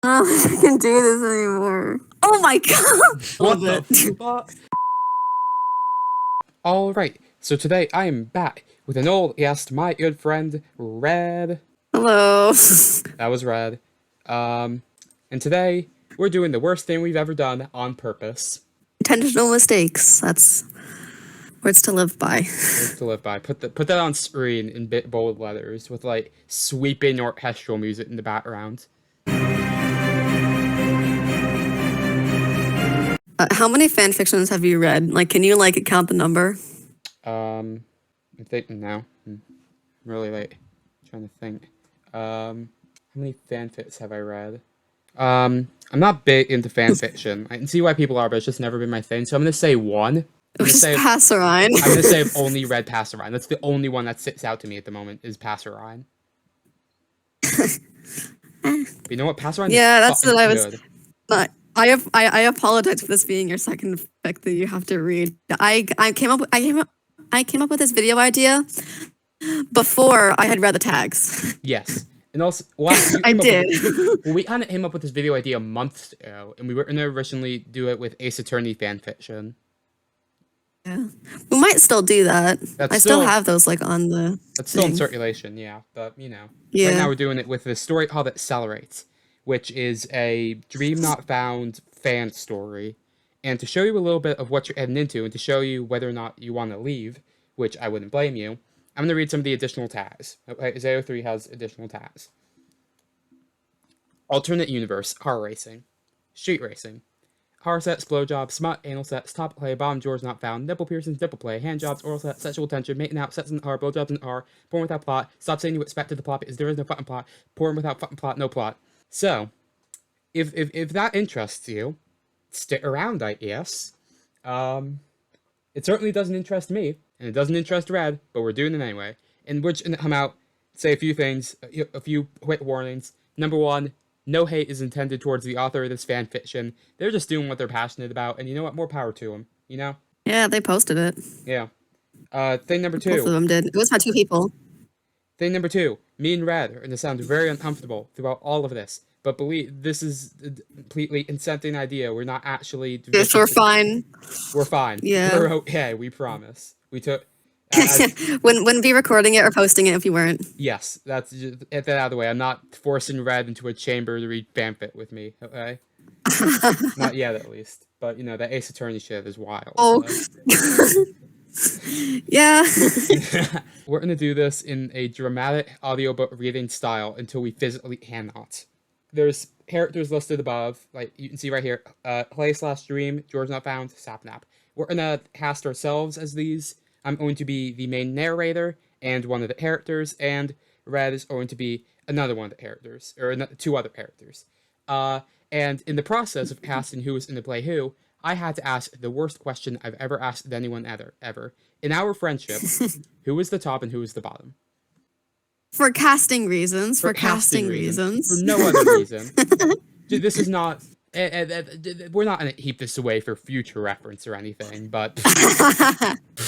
I don't think I can do this anymore. Oh my god! What Love the it. fuck? Alright, so today I am back with an old guest, my good friend, Red. Hello. That was Red. And today we're doing the worst thing we've ever done on purpose. Intentional mistakes. That's words to live by. Words to live by. Put that on screen in big bold letters with like sweeping orchestral music in the background. How many fan fictions have you read? Like, can you like count the number? I think now. I'm really like trying to think. How many fanfics have I read? I'm not big into fan fiction. I can see why people are, but it's just never been my thing. So I'm gonna say one. I'm gonna Just say pass around. I'm gonna say I've only read Passerine. That's the only one that sits out to me at the moment is Passerine. But you know what? Passerine Yeah, is that's what I was. good. I apologize for this being your second fic that you have to read. I came up with this video idea before I had read the tags. Yes. And also, well, I did. We kind of came up with this video idea months ago, and we were gonna originally do it with Ace Attorney fanfiction. Yeah, we might still do that. That's I still still have those like on the. That's still in thing. circulation, yeah. But right Yeah. now we're doing it with the story called Accelerate, which is a Dream Not Found fan story. And to show you a little bit of what you're heading into, and to show you whether or not you want to leave, which I wouldn't blame you, I'm going to read some of the additional tags. Okay, ZO3 has additional tags. Alternate universe, car racing, street racing, car sets, blowjobs, smut, anal sets, top play, bottom drawers not found, nipple piercings, nipple play, hand jobs, oral sex, sexual tension, making out, sets in the car, blowjobs in the car, porn without plot, stop saying you expected the plot because there is no fucking plot, porn without fucking plot, no plot. So, if that interests you, stick around, I guess. It certainly doesn't interest me, and it doesn't interest Red, but we're doing it anyway. And we're just gonna come out, say a few things, a few quick warnings. Number one, no hate is intended towards the author of this fan fiction. They're just doing what they're passionate about, and you know what? More power to them. You know? Yeah, they posted it. Yeah. Thing number Both of two. them did. It was by two people. Thing number two. Me and Red are gonna sound very uncomfortable throughout all of this, but believe this is a completely incenting idea. We're not actually. Yes, we're fine. We're fine. Yeah. We're okay. We promise. We took. Wouldn't be recording it or posting it if you weren't. Yes, that's just, get that out of the way. I'm not forcing Red into a chamber to read fanfic with me, okay? Not yet, at least. But, you know, that Ace Attorney shit is wild. Oh. So. Yeah. We're going to do this in a dramatic audiobook reading style until we physically cannot. There's characters listed above, like you can see right here. Play/dream, George Not Found, Sapnap. We're going to cast ourselves as these. I'm going to be the main narrator and one of the characters, and Red is going to be another one of the characters, or two other characters. And in the process of casting who is in the play who, I had to ask the worst question I've ever asked anyone ever. In our friendship, who is the top and who is the bottom? For casting reasons. For casting reasons. For no other reason. Dude, this is not... we're not going to heap this away for future reference or anything, but...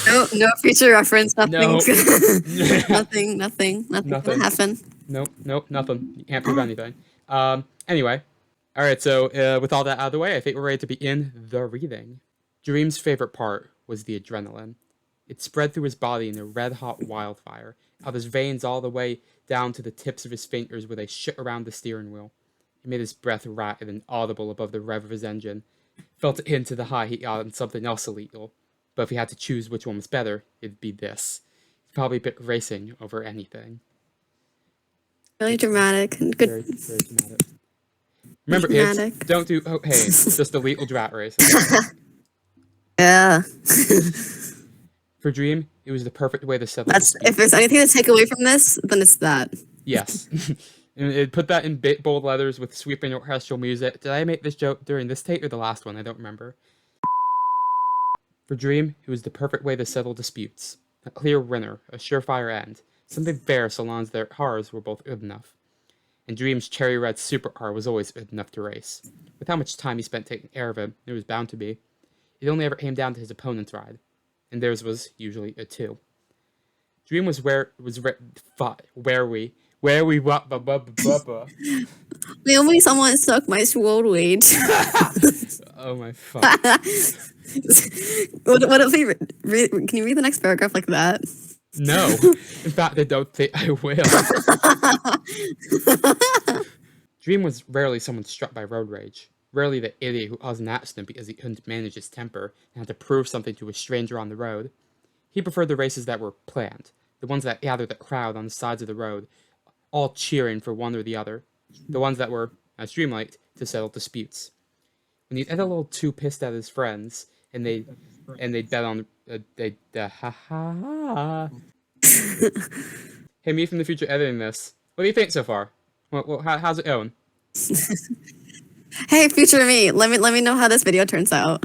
No future reference, nothing. No. Nothing. What happened? Nope, nothing. You can't prove anything. Anyway. Alright, so with all that out of the way, I think we're ready to begin the reading. Dream's favorite part was the adrenaline. It spread through his body in a red-hot wildfire, out his veins all the way down to the tips of his fingers where they shook around the steering wheel. It made his breath rapid and audible above the rev of his engine. Felt it into the high he got on something else illegal. But if he had to choose which one was better, it'd be this. He'd probably pick racing over anything. Really dramatic and good. Very, very dramatic. Remember, kids, don't do hey, just illegal drat racing. Yeah. For Dream, it was the perfect way to settle. If there's anything to take away from this, then it's that. Yes. And it put that in big bold letters with sweeping orchestral music. Did I make this joke during this take or the last one? I don't remember. For Dream, it was the perfect way to settle disputes. A clear winner, a surefire end. Something fair so long as their cars were both good enough. And Dream's cherry red supercar was always good enough to race. With how much time he spent taking care of him, it was bound to be. It only ever came down to his opponent's ride. And theirs was usually a 2. Dream was wary Where we what ba. Will me someone suck my sword weight? Oh my fuck. What if we can you read the next paragraph like that? No. In fact, I don't think I will. Dream was rarely someone struck by road rage. Rarely the idiot who caused an accident because he couldn't manage his temper and had to prove something to a stranger on the road. He preferred the races that were planned, the ones that gathered the crowd on the sides of the road, all cheering for one or the other, the ones that were, as Dream liked, to settle disputes. When he'd get a little too pissed at his friends, and they bet on ha ha ha. Hey, me from the future editing this. What do you think so far? How's it going? Hey, future me, let me know how this video turns out.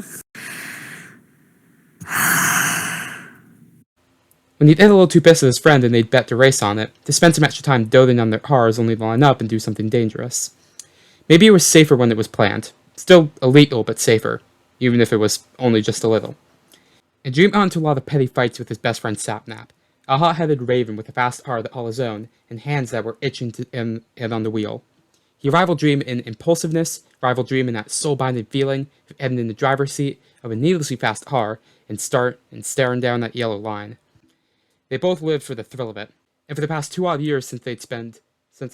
When he'd get a little too pissed at his friend and they'd bet to race on it, to spend some extra time doting on their cars only to line up and do something dangerous. Maybe it was safer when it was planned. Still illegal, but safer, even if it was only just a little. And Dream got into a lot of petty fights with his best friend Sapnap, a hot-headed raven with a fast car that all his own, and hands that were itching to hit on the wheel. He rivaled Dream in impulsiveness, rivaled Dream in that soul-binding feeling of heading in the driver's seat of a needlessly fast car and staring down that yellow line. They both lived for the thrill of it, and for the past 2 odd years since they spent drowned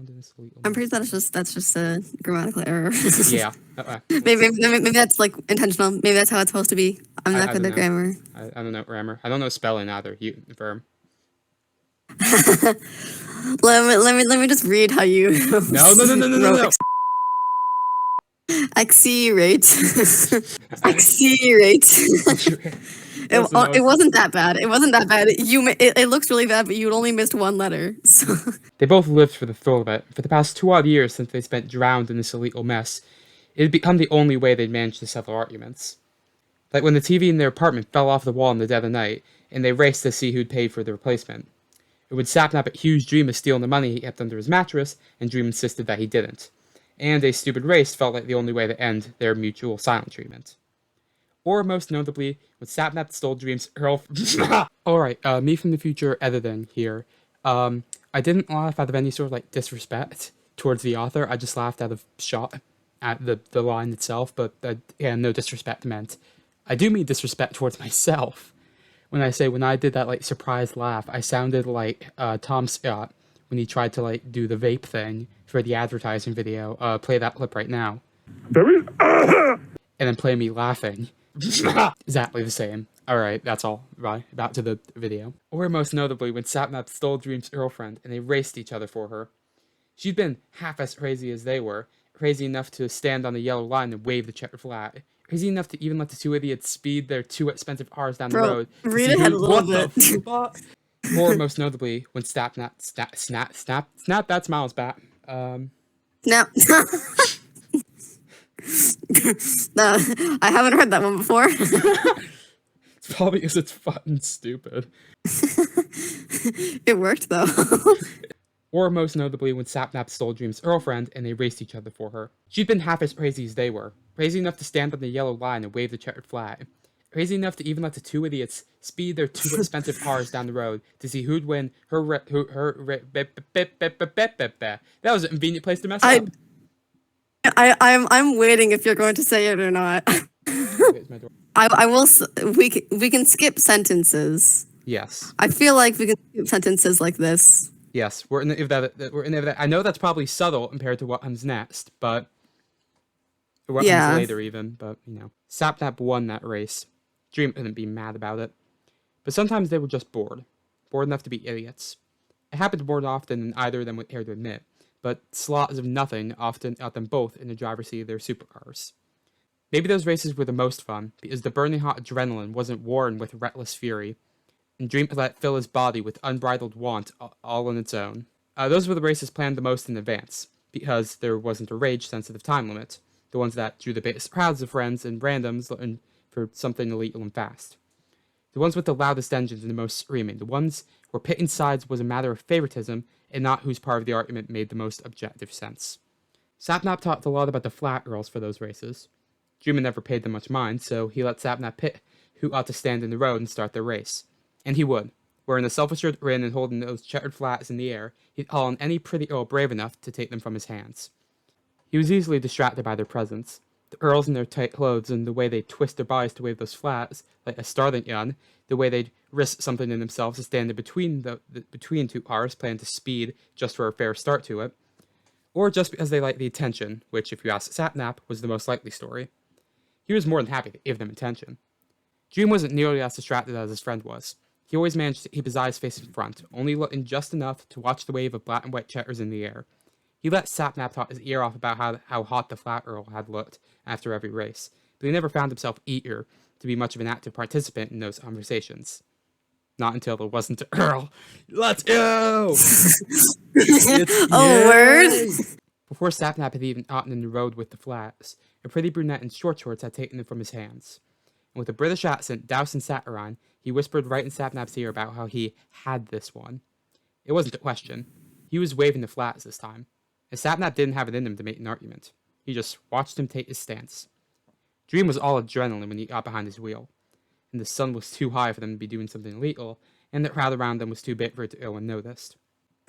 in a sleep. I'm pretty sure that's just a grammatical error. Yeah. Maybe that's like intentional. Maybe that's how it's supposed to be. I'm not good at grammar. I don't know grammar. I don't know spelling either. Verb. let me just read how you. No. Accelerate. Accelerate. It wasn't that bad. It wasn't that bad. It looks really bad, but you only missed one letter. So. They both lived for the thrill of it. For the past 2 odd years since they spent drowned in this illegal mess, it had become the only way they'd managed to settle arguments. Like when the TV in their apartment fell off the wall in the dead of night, and they raced to see who'd paid for the replacement. It would Sapnap accuse Dream of stealing the money he kept under his mattress, and Dream insisted that he didn't. And a stupid race felt like the only way to end their mutual silent treatment. Or, most notably, when Sapnap stole Dream's girlfriend. Alright, me from the future editing here. I didn't laugh out of any sort of, disrespect towards the author. I just laughed out of shock at the line itself, but, no disrespect meant. I do mean disrespect towards myself. When I say, when I did that, surprised laugh, I sounded like, Tom Scott when he tried to, do the vape thing for the advertising video. Play that clip right now. And then play me laughing. Exactly the same. Alright, that's all. Right, back to the video. Or most notably, when Sapnap stole Dream's girlfriend, and they raced each other for her. She'd been half as crazy as they were, crazy enough to stand on the yellow line and wave the checkered flag, crazy enough to even let the 2 idiots speed their 2 expensive cars down the road. Read ahead a little bit. Or most notably, when snap that smiles back. No. No, I haven't heard that one before. It's probably because it's fucking stupid. It worked though. Or most notably when Sapnap stole Dream's girlfriend and they raced each other for her. She'd been half as crazy as they were, crazy enough to stand on the yellow line and wave the checkered flag, crazy enough to even let the 2 idiots speed their 2 expensive cars down the road to see who'd win that was a convenient place to mess up. I'm waiting if you're going to say it or not. I will. We can skip sentences. Yes. I feel like we can skip sentences like this. Yes, we're in that. I know that's probably subtle compared to what comes next, but what comes later even. But Sapnap won that race. Dream couldn't be mad about it. But sometimes they were just bored enough to be idiots. It happened more often than either of them would care to admit. But slots of nothing often got them both in the driver's seat of their supercars. Maybe those races were the most fun, because the burning hot adrenaline wasn't worn with reckless fury, and Dream could let fill his body with unbridled want all on its own. Those were the races planned the most in advance, because there wasn't a rage-sensitive time limit, the ones that drew the biggest crowds of friends and randoms looking for something illegal and fast. The ones with the loudest engines and the most screaming, the ones where picking sides was a matter of favoritism and not whose part of the argument made the most objective sense. Sapnap talked a lot about the flat girls for those races. Dream never paid them much mind, so he let Sapnap pick who ought to stand in the road and start their race. And he would. Wearing a self-assured grin and holding those checkered flats in the air, he'd call on any pretty earl brave enough to take them from his hands. He was easily distracted by their presence. The earls in their tight clothes and the way they'd twist their bodies to wave those flats, like a starling yawn, the way they'd risk something in themselves to stand in between two cars, planning to speed just for a fair start to it, or just because they liked the attention, which, if you asked Sapnap, was the most likely story. He was more than happy to give them attention. Dream wasn't nearly as distracted as his friend was. He always managed to keep his eyes facing front, only looking just enough to watch the wave of black and white checkers in the air. He let Sapnap talk his ear off about how hot the Flat Earl had looked after every race, but he never found himself eager to be much of an active participant in those conversations. Not until there wasn't an Earl. Let's go! Oh, word? Before Sapnap had even gotten in the road with the flats, a pretty brunette in short shorts had taken them from his hands. And with a British accent doused in saccharine, he whispered right in Sapnap's ear about how he had this one. It wasn't a question. He was waving the flats this time. And Sapnap didn't have it in him to make an argument. He just watched him take his stance. Dream was all adrenaline when he got behind his wheel. And the sun was too high for them to be doing something illegal, and the crowd around them was too big for it to go unnoticed.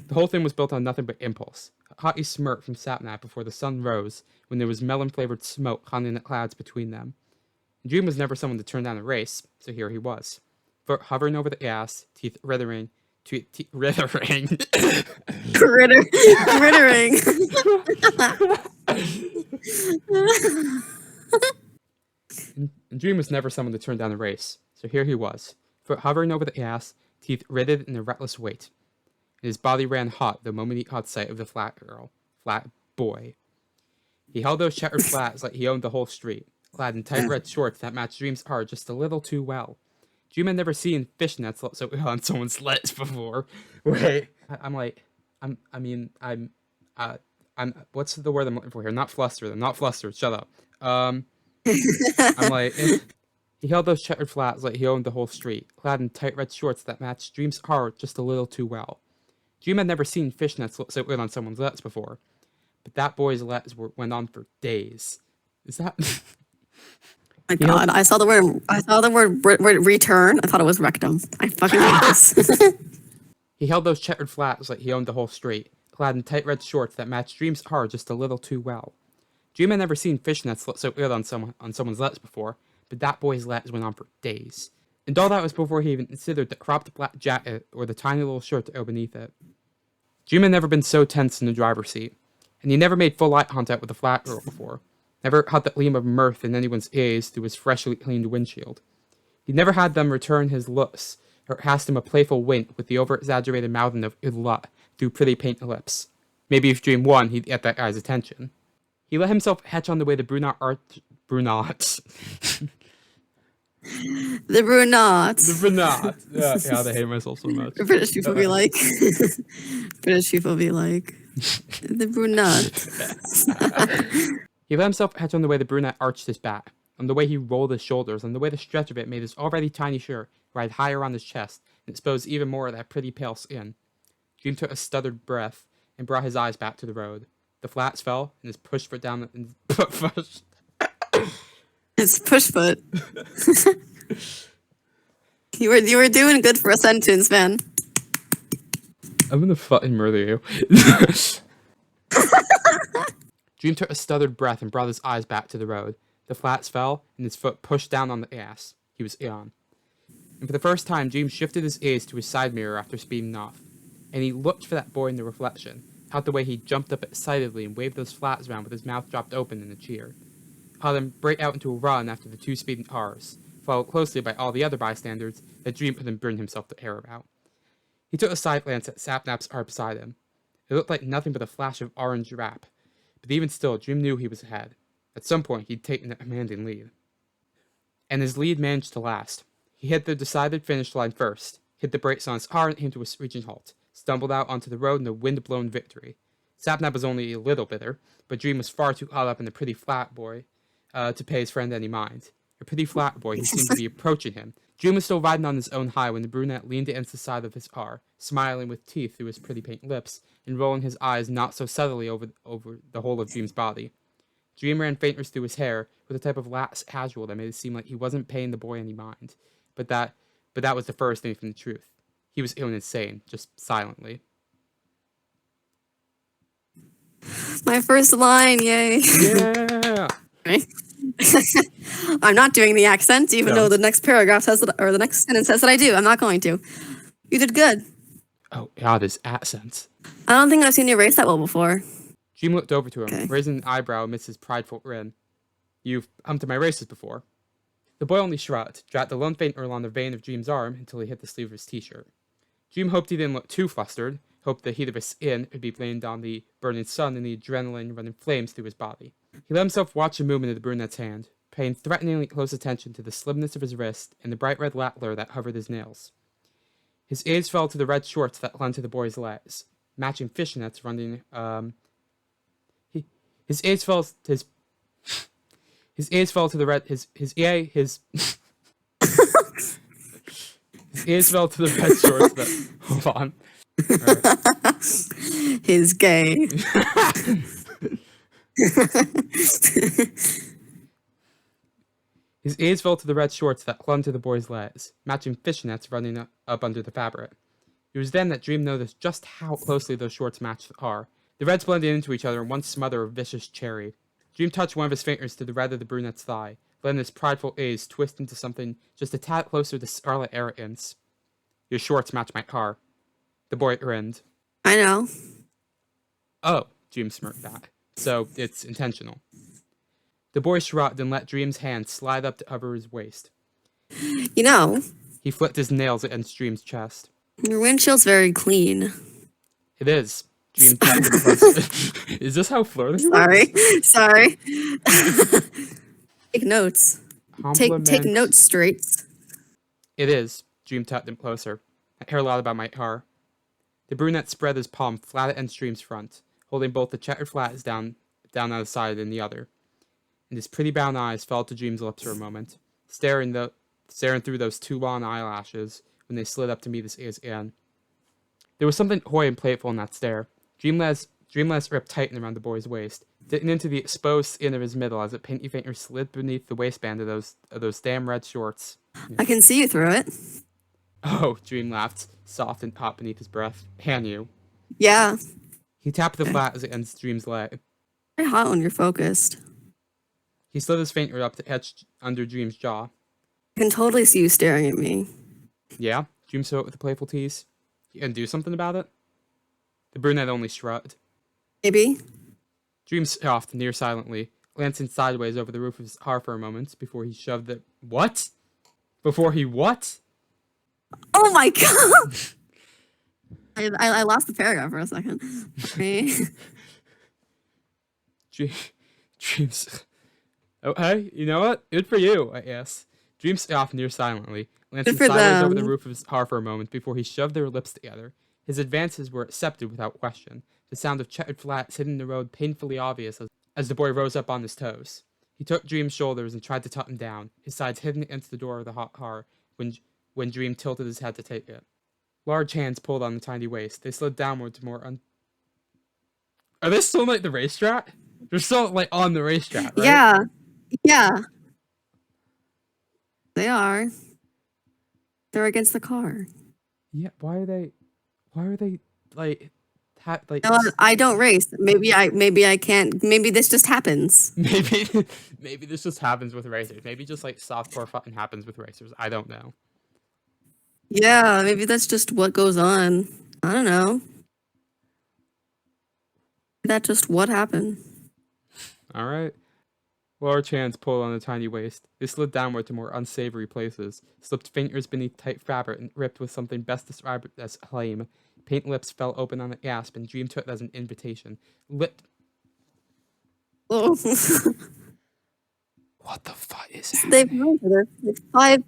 The whole thing was built on nothing but impulse. A haughty smirk from Sapnap before the sun rose, when there was melon-flavored smoke climbing the clouds between them. And Dream was never someone to turn down a race, so here he was. Foot hovering over the gas, teeth rittering. Rittering. Rittering. And Dream was never someone to turn down a race, so here he was, foot hovering over the gas, teeth ritted in a reckless weight. And his body ran hot the moment he caught sight of the flat boy. He held those checkered flats like he owned the whole street, clad in tight red shorts that matched Dream's heart just a little too well. Dream had never seen fishnets look so on someone's legs before. Wait, what's the word I'm looking for here? Not flustered. I'm not flustered. Shut up. I'm like, he held those checkered flats like he owned the whole street, clad in tight red shorts that matched Dream's heart just a little too well. Dream had never seen fishnets look so good on someone's legs before, but that boy's legs went on for days. Is that? My God, I saw the word return. I thought it was rectum. I fucking hate this. He held those checkered flats like he owned the whole street, clad in tight red shorts that matched Dream's heart just a little too well. Dream had never seen fishnets look so good on someone's legs before, but that boy's legs went on for days. And all that was before he even considered the cropped black jacket or the tiny little shirt to go beneath it. Dream had never been so tense in the driver's seat, and he never made full eye contact with a flat girl before. Never had that gleam of mirth in anyone's gaze through his freshly cleaned windshield. He never had them return his looks, or cast him a playful wink with the over-exaggerated mouthing of "good luck" through pretty pink lips. Maybe if Dream won, he'd get that guy's attention. He let himself hatch on the way the brunette. The brunette. Yeah, they hate myself so much. British people be like. British people be like. The brunette. He let himself hatch on the way the brunette arched his back, on the way he rolled his shoulders, on the way the stretch of it made his already tiny shirt ride higher on his chest and expose even more of that pretty pale skin. Dream took a stuttered breath and brought his eyes back to the road. The flats fell, and his push foot down and It's push foot. You were doing good for a sentence, man. I'm gonna fucking murder you. Dream took a stuttered breath and brought his eyes back to the road. The flats fell, and his foot pushed down on the gas. He was on. And for the first time, Dream shifted his gaze to his side mirror after speeding off. And he looked for that boy in the reflection, caught the way he jumped up excitedly and waved those flats around with his mouth dropped open in a cheer. Caught him break out into a run after the two speeding cars, followed closely by all the other bystanders that Dream couldn't bring himself to care about. He took a side glance at Sapnap's car beside him. It looked like nothing but a flash of orange wrap, but even still, Dream knew he was ahead. At some point, he'd taken a commanding lead. And his lead managed to last. He hit the decided finish line first, hit the brakes on his car and came to a screeching halt, stumbled out onto the road in a wind-blown victory. Sapnap was only a little bitter, but Dream was far too caught up in the pretty flat boy to pay his friend any mind. A pretty flat boy who seemed to be approaching him. Dream was still riding on his own high when the brunette leaned against the side of his car, smiling with teeth through his pretty pink lips, and rolling his eyes not so subtly over the whole of Dream's body. Dream ran fingers through his hair with a type of lax casual that made it seem like he wasn't paying the boy any mind. But that was the first thing from the truth. He was ill and insane, just silently. My first line, yay. Yeah! I'm not doing the accent, even though Don't. the next paragraph says that, or the next sentence says that I do. I'm not going to. You did good. Oh, God, his accent. I don't think I've seen you race that well before. Dream looked over to him, Okay. raising an eyebrow amidst his prideful grin. You've come to my races before. The boy only shrugged, dragged the lone finger along the vein of Dream's arm until he hit the sleeve of his t-shirt. Dream hoped he didn't look too flustered, hoped the heat of his skin could be blamed on the burning sun and the adrenaline running flames through his body. He let himself watch the movement of the brunette's hand, paying threateningly close attention to the slimness of his wrist and the bright red lacquer that hovered his nails. His gaze fell to the red shorts that clung to the boy's legs, matching fishnets running. His gaze fell to his. His gaze fell to the red. His His gaze fell to the red shorts that. Hold on. Right. His gay. His gaze fell to the red shorts that clung to the boy's legs, matching fishnets running up under the fabric. It was then that Dream noticed just how closely those shorts matched are. The reds blended into each other in one smother of vicious cherry. Dream touched one of his fingers to the red of the brunette's thigh, letting his prideful gaze twist into something just a tad closer to scarlet arrogance. Your shorts match my car. The boy grinned. I know. Oh, Dream smirked back. So it's intentional. The boy shrugged and let Dream's hand slide up to cover his waist. You know, He flicked his nails against Dream's chest. your windshield's very clean. It is. Dream tapped him close. Is this how flirty you are? Sorry. Take notes. Take Compliment. notes, straights. It is. Dream tapped him closer. I care a lot about my car. The brunette spread his palm flat against Dream's front, holding both the checkered flats down on the side and the other. And his pretty brown eyes fell to Dream's lips for a moment, staring through those two long eyelashes when they slid up to meet his gaze again. There was something coy and playful in that stare. Dreamland's grip tightened around the boy's waist, dipping into the exposed skin of his middle as a pinky finger slid beneath the waistband of those damn red shorts. I can see you through it. Oh, Dream laughed, soft and hot beneath his breath. Can you? Yeah. He tapped the flat as it ends Dream's leg. Very hot when you're focused. He slid his finger up to etch under Dream's jaw. I can totally see you staring at me. Yeah? Dream saw it with a playful tease. You can do something about it? The brunette only shrugged. Maybe. Dream scoffed near silently, glancing sideways over the roof of his car for a moment before he shoved the... What? Before he what? Oh my god! I lost the paragraph for a second. Dreams... Oh, hey, you know what? Good for you, I guess. Dream scoffed near silently, glancing Good for sideways over them. the roof of his car for a moment before he shoved their lips together. His advances were accepted without question, the sound of checkered flats hitting the road painfully obvious as the boy rose up on his toes. He took Dream's shoulders and tried to tuck him down, his sides hidden against the door of the hot car when Dream tilted his head to take it. Large hands pulled on the tiny waist. They slid downward to more Are they still like the racetrack? They're still like on the racetrack, right? Yeah. Yeah. They are. They're against the car. Yeah, why are they like You know what? I don't race. Maybe I can't. Maybe this just happens. maybe this just happens with racers. Maybe just like softcore fucking happens with racers. I don't know. Yeah, maybe that's just what goes on. I don't know. That's just what happened. All right. Large hands pulled on the tiny waist. They slid downward to more unsavory places, slipped fingers beneath tight fabric and ripped with something best described as flame. Pink lips fell open on a gasp, and Dream took it as an invitation. Oh. What the fuck is happening? They've known each other for like 5.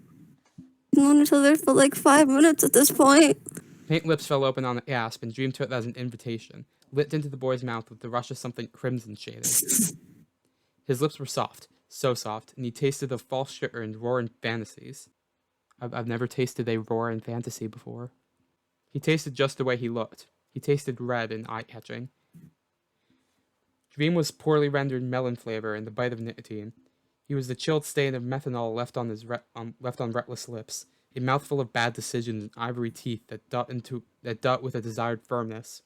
Known each other for like 5 minutes at this point. Pink lips fell open on a gasp, and Dream took it as an invitation, licked into the boy's mouth with the rush of something crimson shaded. His lips were soft, so soft, and he tasted the false sugar and roaring fantasies. I've never tasted a roaring fantasy before. He tasted just the way he looked. He tasted red and eye-catching. Dream was poorly rendered melon flavor and the bite of nicotine. He was the chilled stain of methanol left on reckless lips, a mouthful of bad decisions and ivory teeth that dealt with a desired firmness.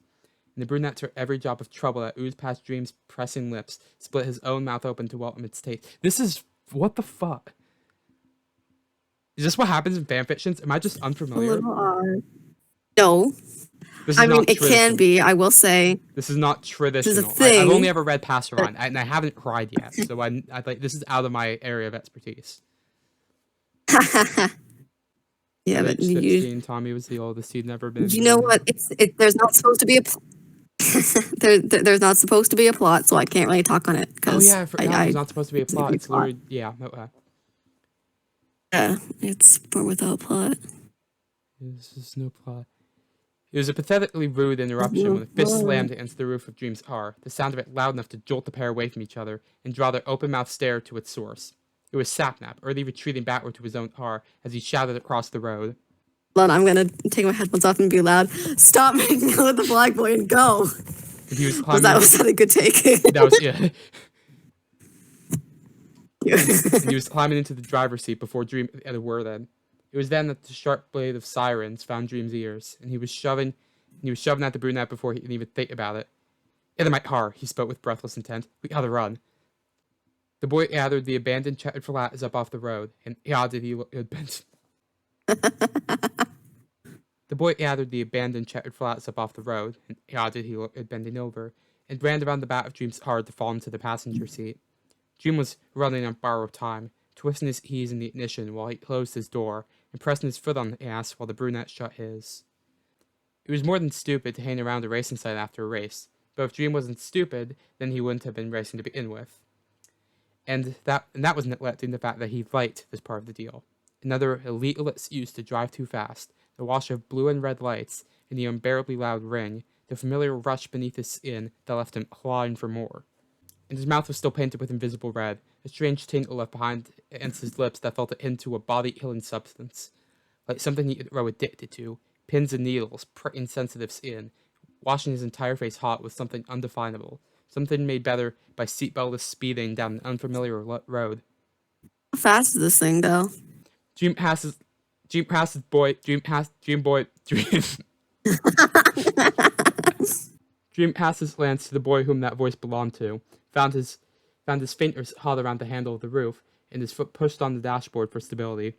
And the brunette took every drop of trouble that oozed past Dream's pressing lips, split his own mouth open to welcome its taste. This is what the fuck? Is this what happens in fanfictions? Am I just A unfamiliar? little odd. No, This is I mean not it can traditional. be. I will say This is not traditional. I've thing, only ever read Passerine, and I haven't cried yet, so I like this is out of my area of expertise. yeah, At but age you 16, Tommy was the oldest. He'd never been. you know what? There's not supposed to be a there's not supposed to be a plot, so I can't really talk on it Oh because yeah, I forgot. There's not supposed to be a plot. It's literally okay. yeah, it's more without plot. This is no plot. It was a pathetically rude interruption when a fist slammed against the roof of Dream's car, the sound of it loud enough to jolt the pair away from each other and draw their open-mouthed stare to its source. It was Sapnap, early retreating backward to his own car as he shouted across the road. Hold on, I'm gonna take my headphones off and be loud. Stop making out with the black boy and go. And he was Was climbing. was that a good take? That was yeah. And he was climbing into the driver's seat before Dream had a word in. It was then that the sharp blade of sirens found Dream's ears, and he was shoving at the brunette before he could even think about it. "Into my car," he spoke with breathless intent. "We gotta run." The boy gathered the abandoned checkered flat up off the road, and did he look had been. The boy gathered the abandoned checkered flats up off the road, and did he look at bending over, and ran around the back of Dream's car to fall into the passenger seat. Dream was running on borrowed time, twisting his keys in the ignition while he closed his door, and pressing his foot on the gas while the brunette shut his. It was more than stupid to hang around a racing site after a race, but if Dream wasn't stupid, then he wouldn't have been racing to begin with. And that was neglecting the fact that he liked this part of the deal. Another illegal excuse to drive too fast, the wash of blue and red lights, and the unbearably loud ring, the familiar rush beneath his skin that left him clawing for more. And his mouth was still painted with invisible red, a strange tingle left behind against his lips that felt into a body-killing substance, like something he could grow addicted to, pins and needles, pricking sensitive skin, washing his entire face hot with something undefinable, something made better by seatbeltless speeding down an unfamiliar road. How fast is this thing go? Dream passes boy. Dream passes glance to the boy whom that voice belonged to. Found his fingers hot around the handle of the roof, and his foot pushed on the dashboard for stability.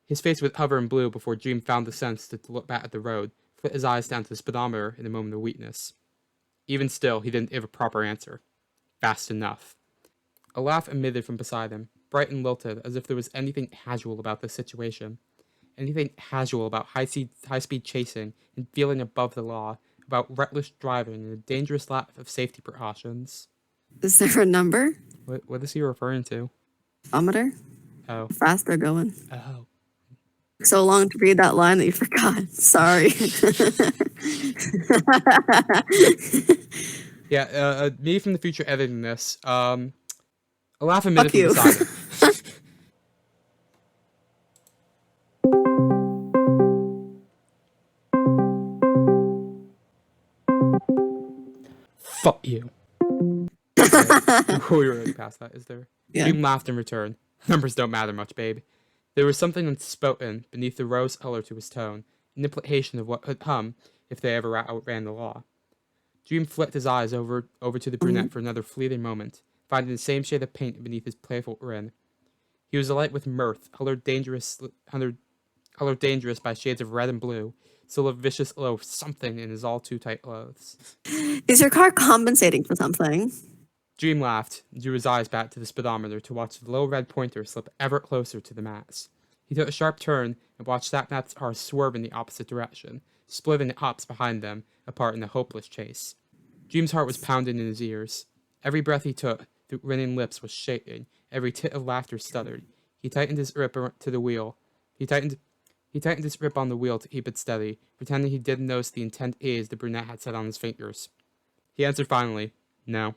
His face would hover in blue before Dream found the sense to look back at the road, flit his eyes down to the speedometer in a moment of weakness. Even still, he didn't give a proper answer. Fast enough. A laugh emitted from beside him, bright and lilted, as if there was anything casual about this situation. Anything casual about high-speed chasing and feeling above the law, about reckless driving and a dangerous lack of safety precautions. Is there a number? What is he referring to? Speedometer? Oh. How fast they're going. Oh. So long to read that line that you forgot. Sorry. Yeah, me from the future editing this. A laugh emitted Fuck you. from beside him. Fuck you. Okay, we were already past that, is there? Yeah. Dream laughed in return. Numbers don't matter much, babe. There was something unspoken beneath the rose color to his tone, an implication of what could come if they ever outran the law. Dream flicked his eyes over to the brunette for another fleeting moment, finding the same shade of paint beneath his playful grin. He was alight with mirth, colored dangerous by shades of red and blue, still a vicious glow of something in his all too tight clothes. Is your car compensating for something? Dream laughed and drew his eyes back to the speedometer to watch the low red pointer slip ever closer to the mats. He took a sharp turn and watched Sapnap's car swerve in the opposite direction, splitting the hops behind them apart in a hopeless chase. Dream's heart was pounding in his ears. Every breath he took, the grinning lips was shaking, every tit of laughter stuttered. He tightened his grip to the wheel. He tightened his grip on the wheel to keep it steady, pretending he didn't notice the intent gaze the brunette had set on his fingers. He answered finally, "No."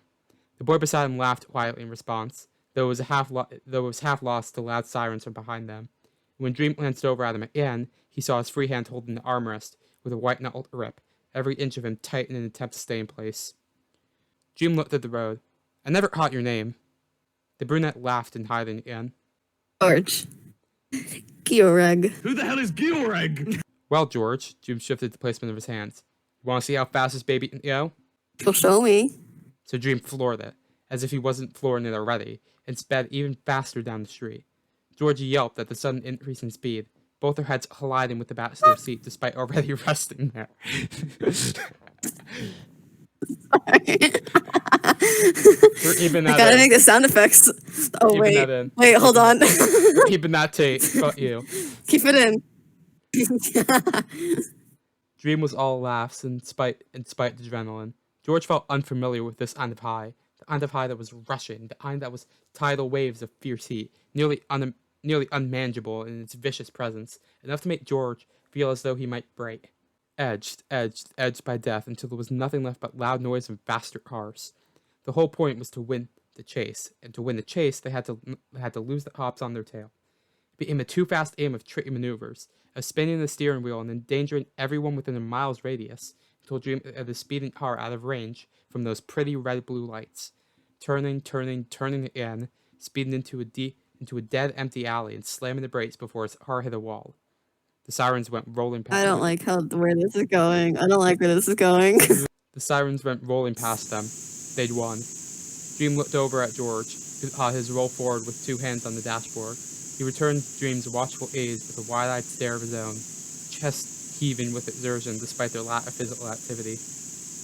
The boy beside him laughed quietly in response, though it was half lost to loud sirens from behind them. When Dream glanced over at him again, he saw his free hand holding the armrest with a white-knuckled grip, every inch of him tight in an attempt to stay in place. Dream looked at the road. "I never caught your name." The brunette laughed in hiding again. George. Georg. Who the hell is Georg? Well, George, Dream shifted the placement of his hands. You want to see how fast this baby can go? You'll show me. So Dream floored it, as if he wasn't flooring it already, and sped even faster down the street. George yelped at the sudden increase in speed, both their heads colliding with the backs of their seat despite already resting there. We're even I that gotta in. make the sound effects. Oh Keeping wait, that in. wait, hold on. Keeping that tape. Fuck you. Keep it in. Dream was all laughs in spite the adrenaline. George felt unfamiliar with this kind of high. The kind of high that was rushing, the kind that was tidal waves of fierce heat, nearly unmanageable in its vicious presence, enough to make George feel as though he might break. Edged by death until there was nothing left but loud noise of faster cars. The whole point was to win the chase, and to win the chase, they had to lose the hops on their tail. It became a too fast aim of tricky maneuvers, of spinning the steering wheel and endangering everyone within a mile's radius, until Dream of the speeding car out of range from those pretty red-blue lights, turning again, speeding into a dead empty alley and slamming the brakes before his car hit a wall. The sirens went rolling past I don't them. like where this is going. I don't like where this is going. The sirens went rolling past them. They'd won. Dream looked over at George, his roll forward with two hands on the dashboard. He returned Dream's watchful gaze with a wide-eyed stare of his own, chest heaving with exertion despite their lack of physical activity.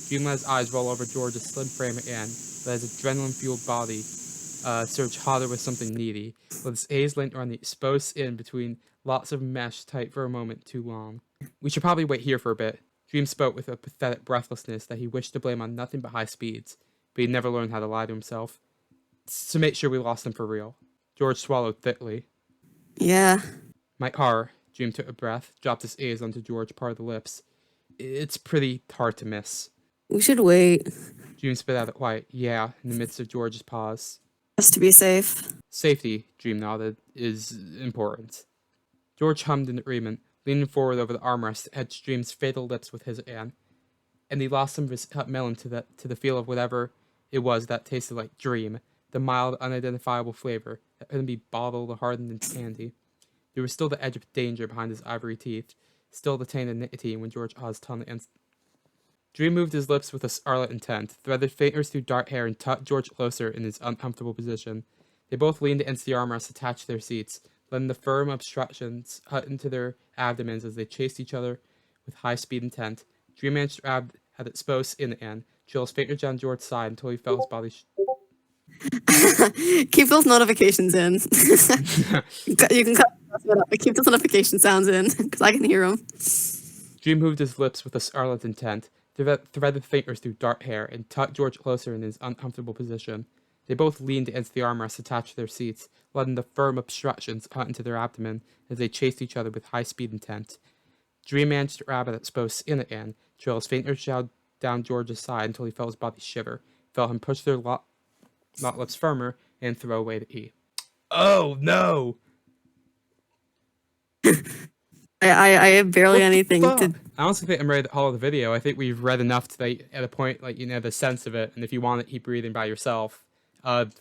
Dream let his eyes roll over George's slim frame again, let his adrenaline-fueled body surge hotter with something needy, with his gaze linked around the exposed skin between lots of mesh tight for a moment too long. We should probably wait here for a bit. Dream spoke with a pathetic breathlessness that he wished to blame on nothing but high speeds, but he'd never learned how to lie to himself. To make sure we lost him for real. George swallowed thickly. Yeah. My car, Dream took a breath, dropped his gaze onto George part of the lips. It's pretty hard to miss. We should wait. Dream spit out a quiet yeah in the midst of George's pause. Just to be safe. Safety, Dream nodded, is important. George hummed in agreement, leaning forward over the armrest to edge Dream's fatal lips with his hand, and he lost some of his hot melon to the feel of whatever it was that tasted like Dream, the mild, unidentifiable flavor that couldn't be bottled or hardened into candy. There was still the edge of danger behind his ivory teeth, still the taint of nicotine when George awed his tongue against. Dream moved his lips with a scarlet intent, threaded fingers through dark hair and tucked George closer in his uncomfortable position. They both leaned against the armrest attached to their seats, letting the firm obstructions cut into their abdomens as they chased each other with high-speed intent. Dream managed to grab at exposed skin again, chill his fingers down George's side until he felt his body Keep those notifications in. You can cut it up, but keep those notification sounds in, because I can hear them. Dream moved his lips with a scarlet intent, threaded fingers through dark hair, and tucked George closer in his uncomfortable position. They both leaned against the armrests attached to their seats, letting the firm obstructions cut into their abdomen as they chased each other with high-speed intent. Dream managed to grab at exposed skin again, trail his fingers down George's side until he felt his body shiver, felt him push their locked lips firmer, and throw away the key. Oh, no! I have barely anything Fuck. to. I honestly think I'm ready to call the video. I think we've read enough to like, at a point, like, you know, the sense of it, and if you want to keep reading by yourself,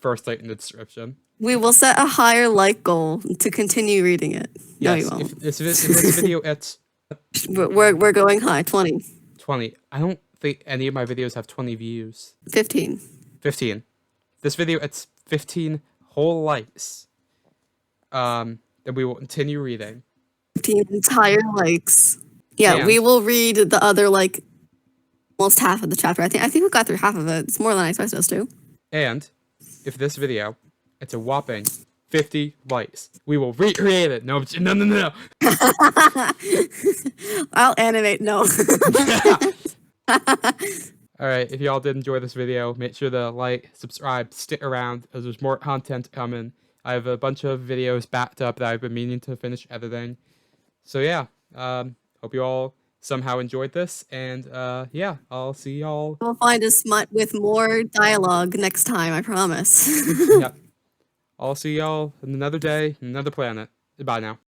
first link in the description. We will set a higher like goal to continue reading it. No, Yes, you won't. if this video at We're going high. 20. 20, I don't think any of my videos have 20 views. 15. 15. This video at 15 whole likes. Then we will continue reading. 15 entire likes. Yeah, And- we will read the other like almost half of the chapter. I think we got through half of it. It's more than I expected us to. And if this video, it's a whopping 50 likes, we will recreate it. No. I'll animate. No. Alright, if y'all did enjoy this video, make sure to like, subscribe, stick around, as there's more content coming. I have a bunch of videos backed up that I've been meaning to finish editing. So yeah, hope you all somehow enjoyed this, and yeah, I'll see y'all. We'll find a smut with more dialogue next time, I promise. Yep. I'll see y'all in another day, another planet. Goodbye now.